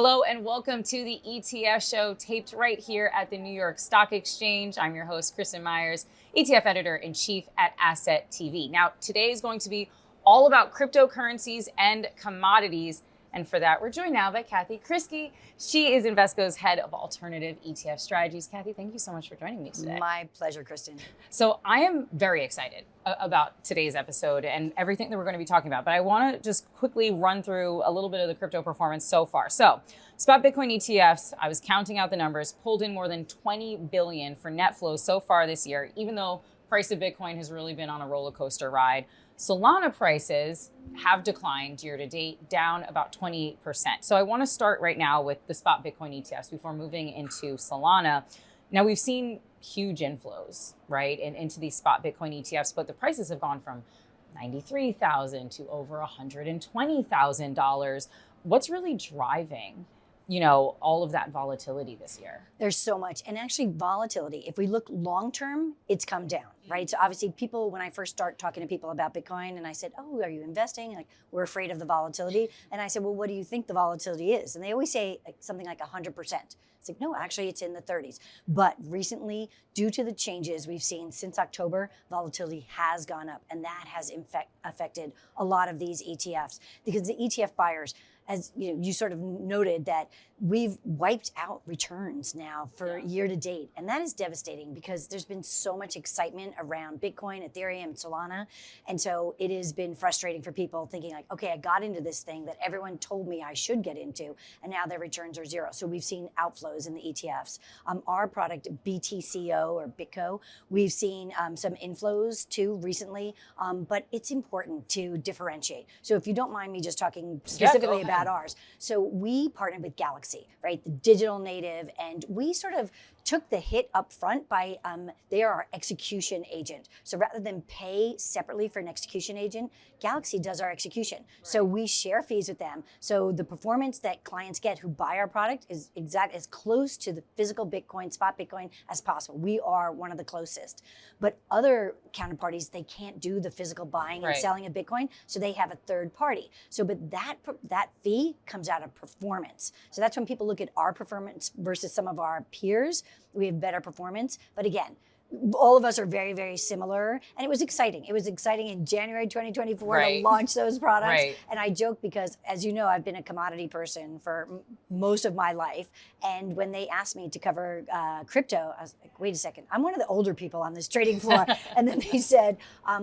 Hello and welcome to the ETF show, taped right here at the New York Stock Exchange. I'm your host, Kristen Myers, ETF editor-in-chief at Asset TV. Now, today is going to be all about cryptocurrencies and commodities. And for that, we're joined now by Kriskey. She is Invesco's head of alternative ETF strategies. Kathy, thank you so much for joining me today. My pleasure, Kristen. So I am very excited about today's episode and everything that we're going to be talking about. But I want to just quickly run through a little bit of the crypto performance so far. So spot Bitcoin ETFs, I was counting out the numbers, pulled in more than 20 billion for net flows so far this year, even though price of Bitcoin has really been on a roller coaster ride. Solana prices have declined year to date, down about 28%. So I want to start right now with the spot Bitcoin ETFs before moving into Solana. Now we've seen huge inflows, right, into these spot Bitcoin ETFs, but the prices have gone from $93,000 to over $120,000. What's really driving, all of that volatility this year? There's so much. And actually volatility, if we look long term, it's come down, right? So obviously people, when I first start talking to people about Bitcoin and I said, oh, are you investing? Like, we're afraid of the volatility. And I said, well, what do you think the volatility is? And they always say something like 100%. It's like, no, actually it's in the 30s. But recently, due to the changes we've seen since October, volatility has gone up. And that has affected a lot of these ETFs because the ETF buyers, as you sort of noted, that we've wiped out returns now for year to date. And that is devastating because there's been so much excitement around Bitcoin, Ethereum, Solana. And so it has been frustrating for people thinking like, okay, I got into this thing that everyone told me I should get into, and now their returns are zero. So we've seen outflows in the ETFs. Our product, BTCO or BitCo, we've seen some inflows too recently, but it's important to differentiate. So if you don't mind me just talking specifically about ours. So we partnered with Galaxy, right? The digital native, and we sort of took the hit up front by, they are our execution agent. So rather than pay separately for an execution agent, Galaxy does our execution. Right. So we share fees with them. So the performance that clients get who buy our product is as close to the physical Bitcoin, spot Bitcoin as possible. We are one of the closest. But other counterparties, they can't do the physical buying and selling of Bitcoin, so they have a third party. So, but that fee comes out of performance. So that's when people look at our performance versus some of our peers. We have better performance. But again, all of us are very, very similar. And it was exciting. It was exciting in January 2024 to launch those products. Right. And I joke because, as you know, I've been a commodity person for most of my life. And when they asked me to cover crypto, I was like, wait a second, I'm one of the older people on this trading floor. And then they said,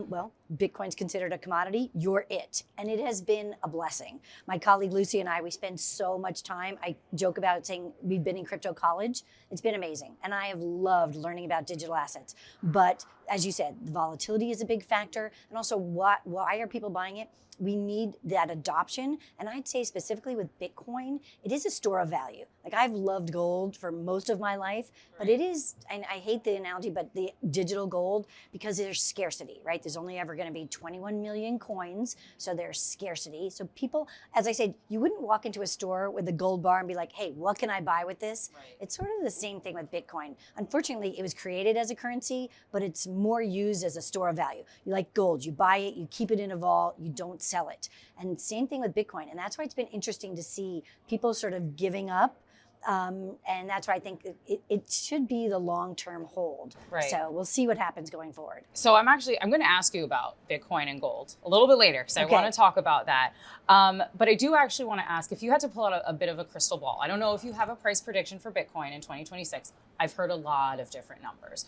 well, Bitcoin's considered a commodity, you're it. And it has been a blessing. My colleague Lucy and I, we spend so much time. I joke about saying we've been in crypto college. It's been amazing. And I have loved learning about digital assets. But as you said, the volatility is a big factor. And also, why are people buying it? We need that adoption. And I'd say specifically with Bitcoin, it is a store of value. Like, I've loved gold for most of my life, but it is, and I hate the analogy, but the digital gold, because there's scarcity, right? There's only ever going to be 21 million coins. So there's scarcity. So people, as I said, you wouldn't walk into a store with a gold bar and be like, hey, what can I buy with this? Right. It's sort of the same thing with Bitcoin. Unfortunately, it was created as a currency, but it's more used as a store of value. You like gold, you buy it, you keep it in a vault, you don't sell it. And same thing with Bitcoin. And that's why it's been interesting to see people sort of giving up. And that's why I think it should be the long-term hold. Right. So we'll see what happens going forward. So I'm going to ask you about Bitcoin and gold a little bit later, because I want to talk about that. But I do actually want to ask, if you had to pull out a bit of a crystal ball, I don't know if you have a price prediction for Bitcoin in 2026. I've heard a lot of different numbers.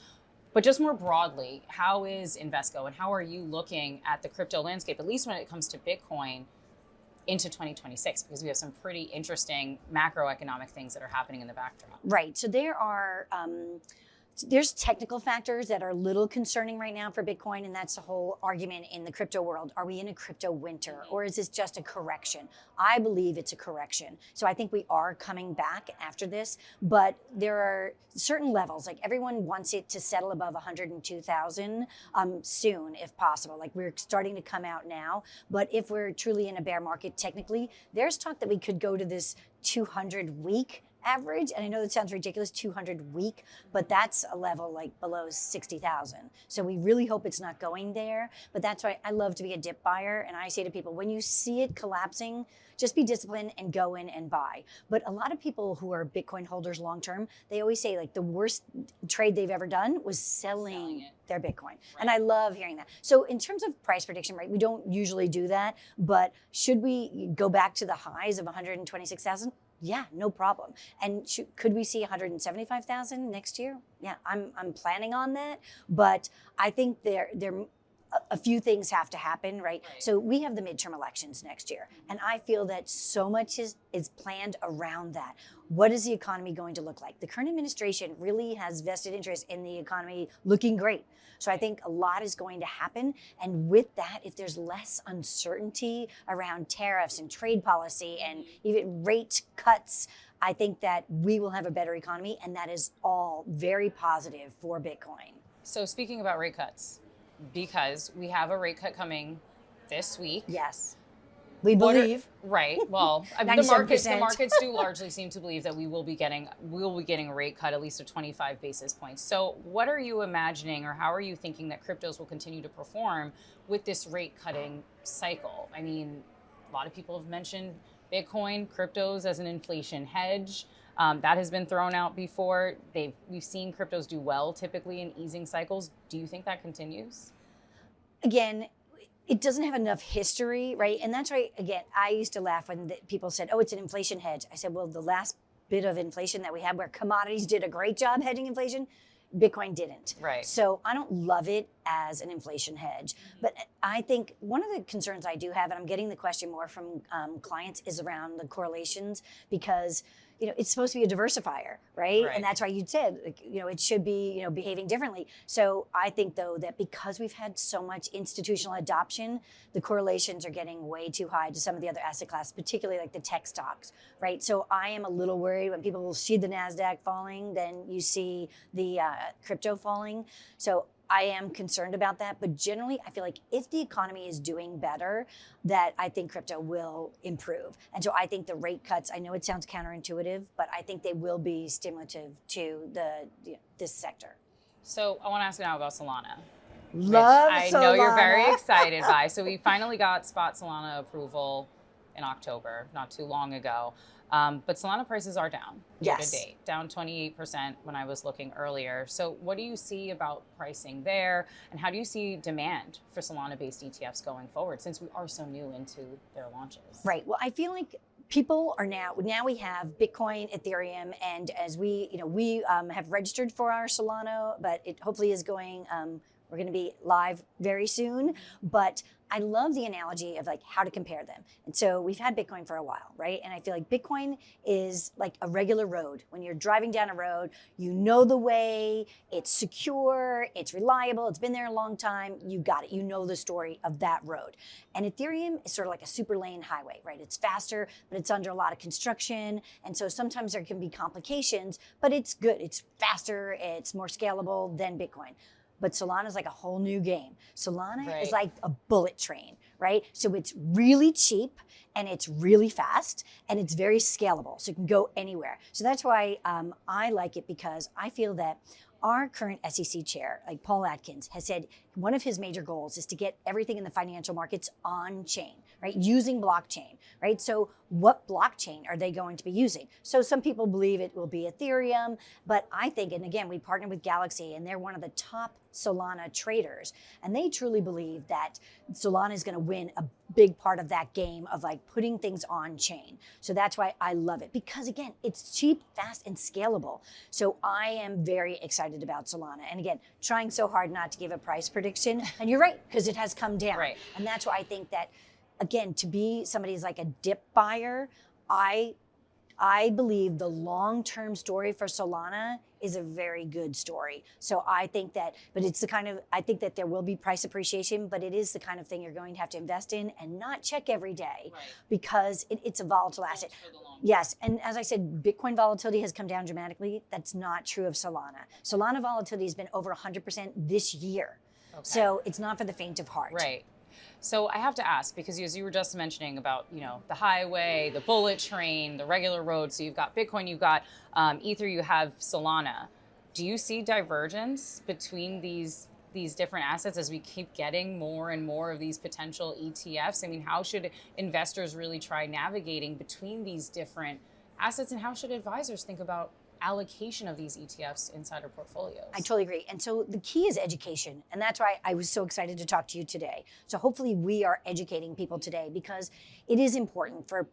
But just more broadly, how is Invesco and how are you looking at the crypto landscape, at least when it comes to Bitcoin, into 2026, because we have some pretty interesting macroeconomic things that are happening in the backdrop. Right. So there's technical factors that are a little concerning right now for Bitcoin, and that's the whole argument in the crypto world. Are we in a crypto winter, or is this just a correction? I believe it's a correction. So I think we are coming back after this, but there are certain levels. Like, everyone wants it to settle above 102,000 soon, if possible. Like, we're starting to come out now, but if we're truly in a bear market, technically, there's talk that we could go to this 200-week average, and I know that sounds ridiculous, 200 week, but that's a level like below 60,000. So we really hope it's not going there. But that's why I love to be a dip buyer. And I say to people, when you see it collapsing, just be disciplined and go in and buy. But a lot of people who are Bitcoin holders long term, they always say like the worst trade they've ever done was selling their Bitcoin. Right. And I love hearing that. So in terms of price prediction, right, we don't usually do that, but should we go back to the highs of 126,000? Yeah, no problem. And could we see 175,000 next year? Yeah, I'm planning on that, but I think there a few things have to happen, right? So we have the midterm elections next year, and I feel that so much is planned around that. What is the economy going to look like? The current administration really has vested interest in the economy looking great. So I think a lot is going to happen. And with that, if there's less uncertainty around tariffs and trade policy and even rate cuts, I think that we will have a better economy, and that is all very positive for Bitcoin. So speaking about rate cuts, because we have a rate cut coming this week. Yes. We believe. Right. Well, the markets do largely seem to believe that we will be getting a rate cut, at least of 25 basis points. So what are you imagining, or how are you thinking that cryptos will continue to perform with this rate cutting cycle? I mean, a lot of people have mentioned Bitcoin, cryptos as an inflation hedge. That has been thrown out before. We've seen cryptos do well typically in easing cycles. Do you think that continues? Again, it doesn't have enough history, right? And that's why, again, I used to laugh when people said, oh, it's an inflation hedge. I said, well, the last bit of inflation that we had where commodities did a great job hedging inflation, Bitcoin didn't. Right. So I don't love it as an inflation hedge. But I think one of the concerns I do have, and I'm getting the question more from clients, is around the correlations, because it's supposed to be a diversifier, right? And that's why you said, it should be, behaving differently. So I think, though, that because we've had so much institutional adoption, the correlations are getting way too high to some of the other asset classes, particularly like the tech stocks, right? So I am a little worried when people will see the NASDAQ falling, then you see the crypto falling. So I am concerned about that, but generally I feel like if the economy is doing better, that I think crypto will improve. And so I think the rate cuts, I know it sounds counterintuitive, but I think they will be stimulative to this sector. So I want to ask you now about Solana. Love I Solana. know you're very excited by. So we finally got spot Solana approval in October, not too long ago. But Solana prices are down year to date, down 28% when I was looking earlier. So what do you see about pricing there? And how do you see demand for Solana-based ETFs going forward, since we are so new into their launches? Right. Well, I feel like people are now we have Bitcoin, Ethereum, and as we have registered for our Solana, but it hopefully is going, we're going to be live very soon. But I love the analogy of like how to compare them. And so we've had Bitcoin for a while, right? And I feel like Bitcoin is like a regular road. When you're driving down a road, you know the way, it's secure, it's reliable, it's been there a long time, you got it. You know the story of that road. And Ethereum is sort of like a super lane highway, right? It's faster, but it's under a lot of construction. And so sometimes there can be complications, but it's good. It's faster, it's more scalable than Bitcoin. But Solana is like a whole new game. Solana is like a bullet train, right? So it's really cheap and it's really fast and it's very scalable. So it can go anywhere. So that's why I like it, because I feel that our current SEC chair, like Paul Atkins, has said one of his major goals is to get everything in the financial markets on chain, right? Using blockchain, right? So what blockchain are they going to be using? So some people believe it will be Ethereum, but I think, and again, we partnered with Galaxy and they're one of the top Solana traders. And they truly believe that Solana is going to win a big part of that game of like putting things on chain. So that's why I love it, because again, it's cheap, fast, and scalable. So I am very excited about Solana. And again, trying so hard not to give a price prediction. And you're right, because it has come down. Right. And that's why I think that, again, to be somebody who's like a dip buyer, I believe the long-term story for Solana is a very good story. So I think that, but it's I think that there will be price appreciation, but it is the kind of thing you're going to have to invest in and not check every day, because it's a volatile asset. Yes, and as I said, Bitcoin volatility has come down dramatically. That's not true of Solana. Solana volatility has been over 100% this year. Okay. So it's not for the faint of heart. Right. So I have to ask, because as you were just mentioning about, the highway, the bullet train, the regular road. So you've got Bitcoin, you've got Ether, you have Solana. Do you see divergence between these different assets as we keep getting more and more of these potential ETFs? I mean, how should investors really try navigating between these different assets, and how should advisors think about allocation of these ETFs inside our portfolios? I totally agree. And so the key is education. And that's why I was so excited to talk to you today. So hopefully we are educating people today, because it is important for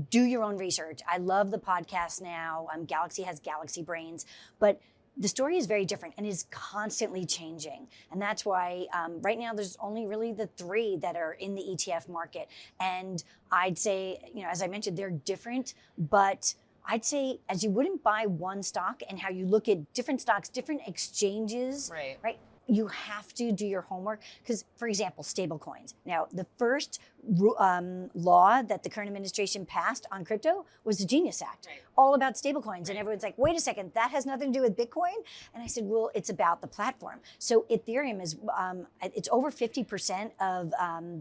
do your own research. I love the podcast now. Galaxy has Galaxy Brains, but the story is very different and is constantly changing. And that's why right now there's only really the three that are in the ETF market. And I'd say, as I mentioned, they're different, but I'd say as you wouldn't buy one stock, and how you look at different stocks, different exchanges, right? You have to do your homework, because, for example, stable coins. Now, the first law that the current administration passed on crypto was the Genius Act, all about stable coins. And everyone's like, wait a second, that has nothing to do with Bitcoin? And I said, well, it's about the platform. So Ethereum is, it's over 50% of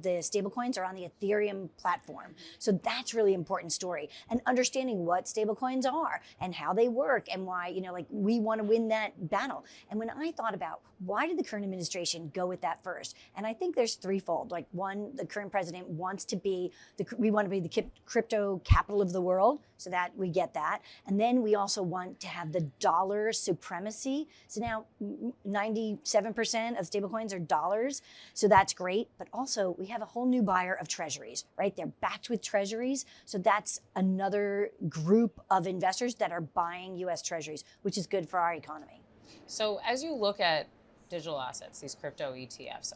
the stable coins are on the Ethereum platform. So that's really important story. And understanding what stable coins are and how they work and why, we want to win that battle. And when I thought about why did the current administration go with that first? And I think there's threefold. Like, one, the current president wants to be, we want to be the crypto capital of the world, so that we get that. And then we also want to have the dollar supremacy. So now 97% of stablecoins are dollars. So that's great. But also we have a whole new buyer of treasuries, right? They're backed with treasuries. So that's another group of investors that are buying US treasuries, which is good for our economy. So as you look at digital assets, these crypto ETFs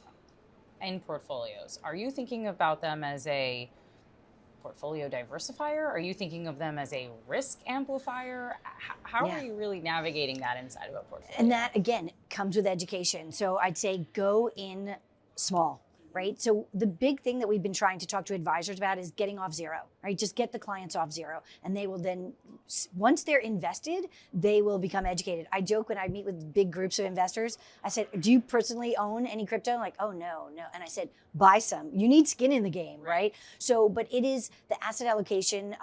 in portfolios, are you thinking about them as a portfolio diversifier? Are you thinking of them as a risk amplifier? How are you really navigating that inside of a portfolio? And that, again, comes with education. So I'd say go in small, right? So the big thing that we've been trying to talk to advisors about is getting off zero, right? Just get the clients off zero. And they will then, once they're invested, they will become educated. I joke when I meet with big groups of investors, I said, do you personally own any crypto? Like, oh, no. And I said, buy some. You need skin in the game, right? So, but it is the asset allocation.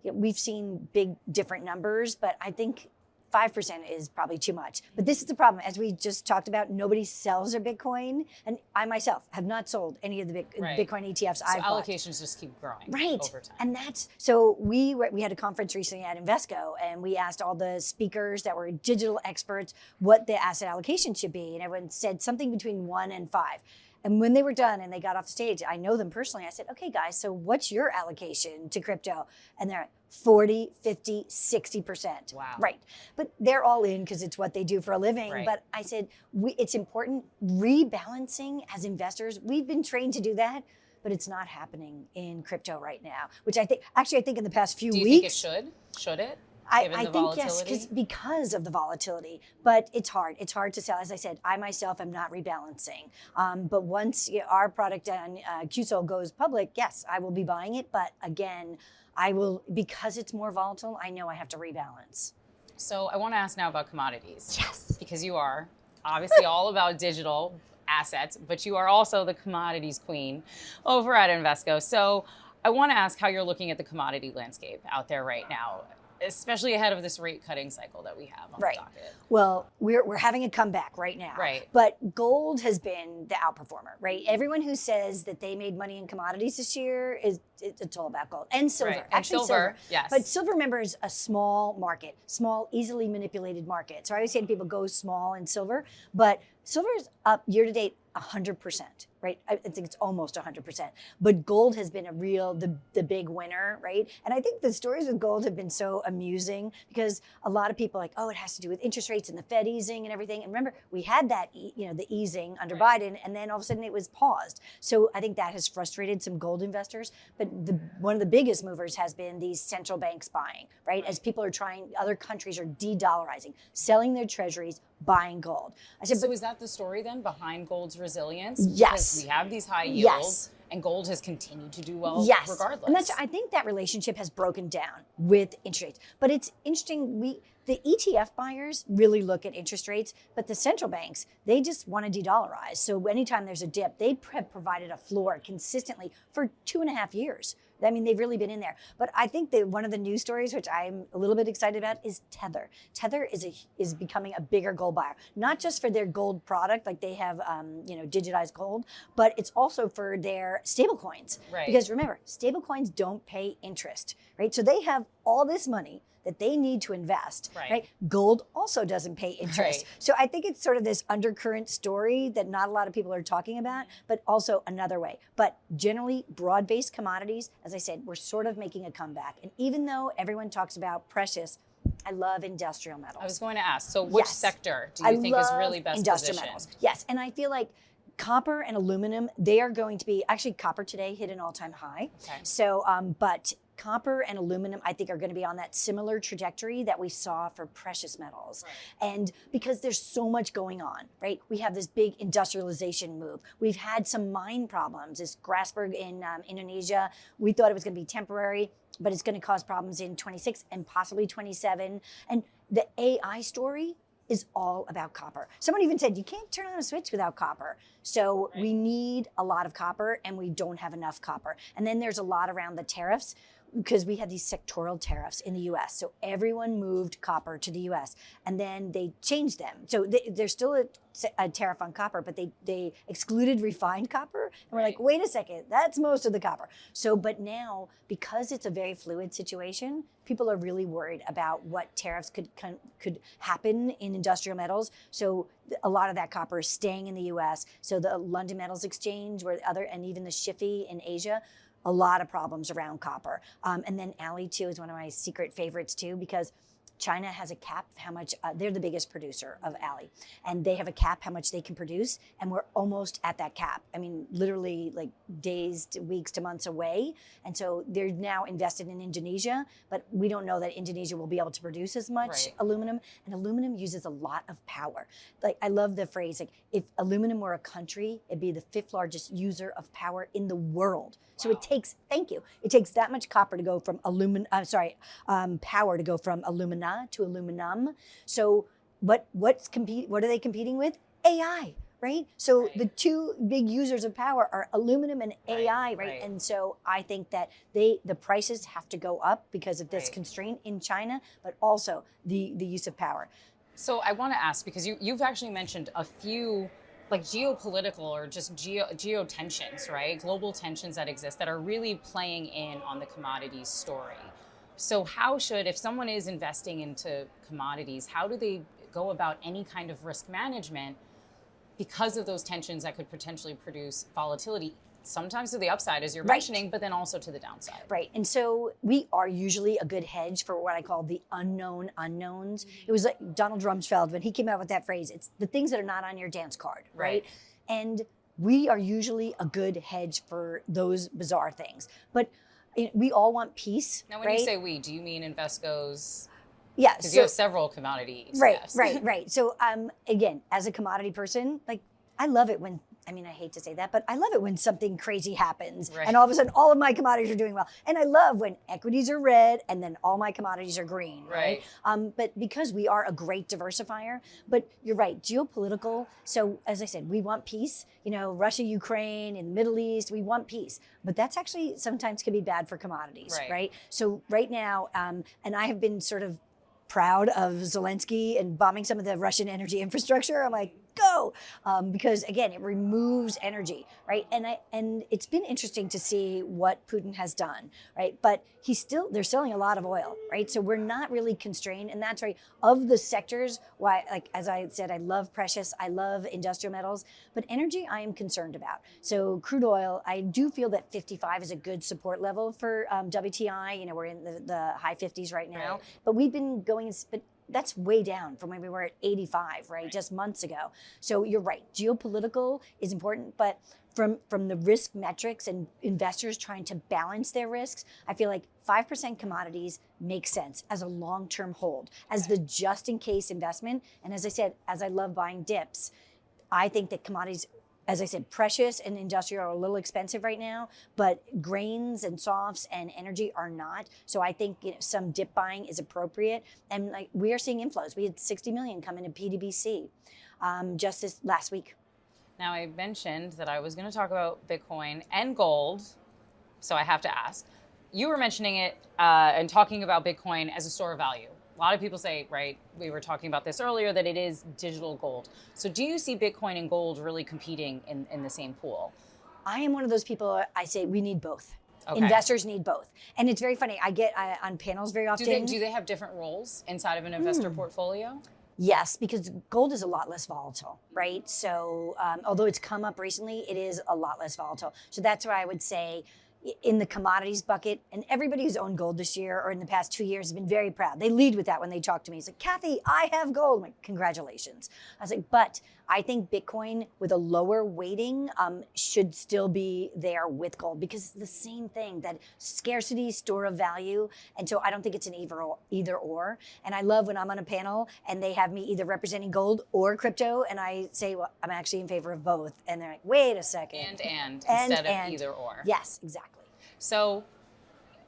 We've seen big different numbers, but I think 5% is probably too much. But this is the problem. As we just talked about, nobody sells their Bitcoin. And I myself have not sold any of the Bitcoin ETFs I've bought. Allocations just keep growing over time. And that's, so we had a conference recently at Invesco, and we asked all the speakers that were digital experts what the asset allocation should be. And everyone said something between 1 and 5. And when they were done and they got off the stage, I know them personally. I said, okay, guys, so what's your allocation to crypto? And they're 40, 50, 60%. Wow. Right. But they're all in because it's what they do for a living. Right. But I said, it's important rebalancing as investors. We've been trained to do that, but it's not happening in crypto right now, which I think in the past few weeks. Do you think it should? Should it? I think yes, because of the volatility, but it's hard. It's hard to sell. As I said, I myself am not rebalancing. But once our product on QSOL goes public, yes, I will be buying it. But again, I will, because it's more volatile, I know I have to rebalance. So I want to ask now about commodities. Yes. Because you are obviously all about digital assets, but you are also the commodities queen over at Invesco. So I want to ask how you're looking at the commodity landscape out there right now, especially ahead of this rate cutting cycle that we have on the docket. Well, we're having a comeback right now. Right. But gold has been the outperformer, right? Everyone who says that they made money in commodities this year it's all about gold and silver. Right. Actually, silver. Yes. But silver, remember, is a small market, small, easily manipulated market. So I always say to people, go small in silver. But silver is up year to date 100%, right? I think it's almost 100%. But gold has been the big winner, right? And I think the stories with gold have been so amusing because a lot of people are like, oh, it has to do with interest rates and the Fed easing and everything. And remember, we had that, the easing under Biden, and then all of a sudden it was paused. So I think that has frustrated some gold investors. But one of the biggest movers has been these central banks buying, right? As people are other countries are de-dollarizing, selling their treasuries, buying gold. I said, so is that the story then behind gold's resilience? Yes. Because we have these high yields and gold has continued to do well regardless. And I think that relationship has broken down with interest rates. But it's interesting, the ETF buyers really look at interest rates, but the central banks, they just want to de-dollarize. So anytime there's a dip, they have provided a floor consistently for 2.5 years. I mean, they've really been in there. But I think that one of the news stories, which I'm a little bit excited about, is Tether. Tether is becoming a bigger gold buyer, not just for their gold product, like they have, digitized gold, but it's also for their stable coins. Right. Because remember, stable coins don't pay interest, right? So they have all this money that they need to invest, right? Gold also doesn't pay interest. Right. So I think it's sort of this undercurrent story that not a lot of people are talking about, but also another way. But generally, broad-based commodities, as I said, we're sort of making a comeback. And even though everyone talks about precious, I love industrial metals. I was going to ask, so which sector do you think is really best industrial positioned? Metals. Yes, and I feel like copper and aluminum, they are going to be, actually copper today hit an all-time high. Okay. So, but copper and aluminum, I think, are going to be on that similar trajectory that we saw for precious metals. Right. And because there's so much going on, right? We have this big industrialization move. We've had some mine problems. This Grasberg in Indonesia, we thought it was going to be temporary, but it's going to cause problems in 26 and possibly 27. And the AI story is all about copper. Someone even said, you can't turn on a switch without copper. So we need a lot of copper and we don't have enough copper. And then there's a lot around the tariffs, because we had these sectoral tariffs in the US. So everyone moved copper to the US and then they changed them. So there's still a tariff on copper, but they excluded refined copper. And we're like, wait a second, that's most of the copper. So, but now, because it's a very fluid situation, people are really worried about what tariffs could happen in industrial metals. So a lot of that copper is staying in the US. So the London Metals Exchange and even the SHFE in Asia, a lot of problems around copper. And then Ali too is one of my secret favorites too, because China has a cap of how much, they're the biggest producer of Ali, and they have a cap how much they can produce, and we're almost at that cap. I mean, literally like days to weeks to months away. And so they're now invested in Indonesia, but we don't know that Indonesia will be able to produce as much aluminum, and aluminum uses a lot of power. Like, I love the phrase, like, if aluminum were a country, it'd be the 5th largest user of power in the world. So it takes, it takes that much copper to go from power to go from alumina to aluminum. So what are they competing with? AI, right? So the two big users of power are aluminum and AI, right? And so I think that the prices have to go up because of this constraint in China, but also the use of power. So I want to ask, because you've actually mentioned a few like geopolitical or just geo tensions, right? Global tensions that exist that are really playing in on the commodities story. So how should, if someone is investing into commodities, how do they go about any kind of risk management because of those tensions that could potentially produce volatility, sometimes to the upside, as you're mentioning, but then also to the downside? Right. And so we are usually a good hedge for what I call the unknown unknowns. It was like Donald Rumsfeld, when he came out with that phrase, it's the things that are not on your dance card, right? And we are usually a good hedge for those bizarre things. But we all want peace. Now, when you say we, do you mean Invesco's? Yeah. Because you have several commodity ETFs. Right. So again, as a commodity person, like, I love it when, I hate to say that, but I love it when something crazy happens and all of a sudden all of my commodities are doing well. And I love when equities are red and then all my commodities are green, right? But because we are a great diversifier, but you're right, geopolitical. So as I said, we want peace, Russia, Ukraine, in the Middle East, we want peace. But that's actually sometimes can be bad for commodities, right? So right now, and I have been sort of proud of Zelensky and bombing some of the Russian energy infrastructure. I'm like, go, because again, it removes energy, right? And it's been interesting to see what Putin has done, right? But they're selling a lot of oil, right? So we're not really constrained, and that's right. Of the sectors, why, like as I said, I love precious, I love industrial metals, but energy I am concerned about. So crude oil, I do feel that 55 is a good support level for WTI. We're in the high 50s right now, but we've been going, but that's way down from when we were at 85, right? Just months ago. So you're right, geopolitical is important, but from the risk metrics and investors trying to balance their risks, I feel like 5% commodities makes sense as a long-term hold, as the just-in-case investment. And as I said, as I love buying dips, I think that commodities as I said, precious and industrial are a little expensive right now, but grains and softs and energy are not. So I think some dip buying is appropriate. And like we are seeing inflows. We had 60 million come into PDBC just this last week. Now, I mentioned that I was going to talk about Bitcoin and gold, so I have to ask. You were mentioning it and talking about Bitcoin as a store of value. A lot of people say, right, we were talking about this earlier, that it is digital gold. So do you see Bitcoin and gold really competing in the same pool? I am one of those people, I say we need both. Okay. Investors need both. And it's very funny. I get on panels very often. Do they have different roles inside of an investor portfolio? Yes, because gold is a lot less volatile, right? So although it's come up recently, it is a lot less volatile. So that's why I would say in the commodities bucket, and everybody who's owned gold this year or in the past 2 years has been very proud. They lead with that when they talk to me. It's like, Kathy, I have gold. I'm like, congratulations. I was like, but I think Bitcoin with a lower weighting should still be there with gold because the same thing, that scarcity, store of value. And so I don't think it's an either or. And I love when I'm on a panel and they have me either representing gold or crypto. And I say, well, I'm actually in favor of both. And they're like, wait a second. And instead of either or. Yes, exactly. So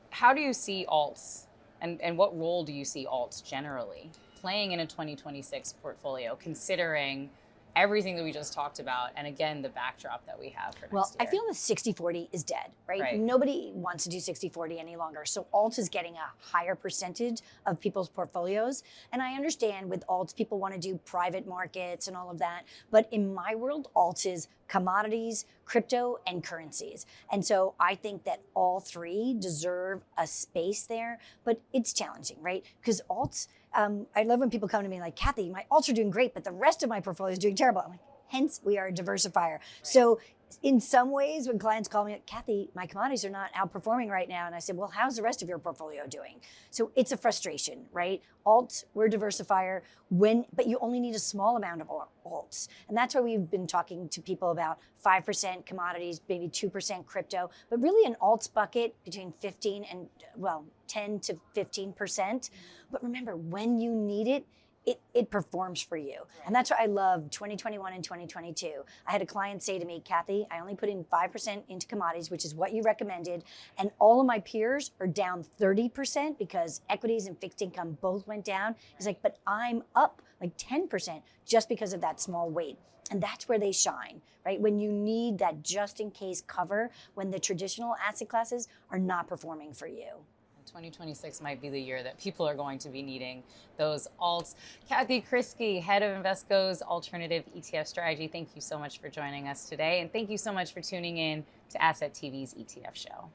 how do you see alts and what role do you see alts generally playing in a 2026 portfolio, considering everything that we just talked about and again the backdrop that we have for next year? I feel the 60-40 is dead, right? Nobody wants to do 60-40 any longer. So alts is getting a higher percentage of people's portfolios. And I understand with alts, people want to do private markets and all of that. But in my world, alts is commodities, crypto, and currencies. And so I think that all three deserve a space there, but it's challenging, right? Because alts, I love when people come to me like, Kathy, my alts are doing great, but the rest of my portfolio is doing terrible. I'm like, hence we are a diversifier. Right. So in some ways, when clients call me, like, Kathy, my commodities are not outperforming right now. And I said, well, how's the rest of your portfolio doing? So it's a frustration, right? Alts, we're a diversifier, but you only need a small amount of alts. And that's why we've been talking to people about 5% commodities, maybe 2% crypto, but really an alts bucket between 10 to 15%. But remember, when you need it, it performs for you. And that's what I love 2021 and 2022. I had a client say to me, Kathy, I only put in 5% into commodities, which is what you recommended. And all of my peers are down 30% because equities and fixed income both went down. He's like, but I'm up like 10% just because of that small weight. And that's where they shine, right? When you need that just in case cover, when the traditional asset classes are not performing for you. 2026 might be the year that people are going to be needing those alts. Kathy Kriskey, head of Invesco's alternative ETF strategy. Thank you so much for joining us today. And thank you so much for tuning in to Asset TV's ETF show.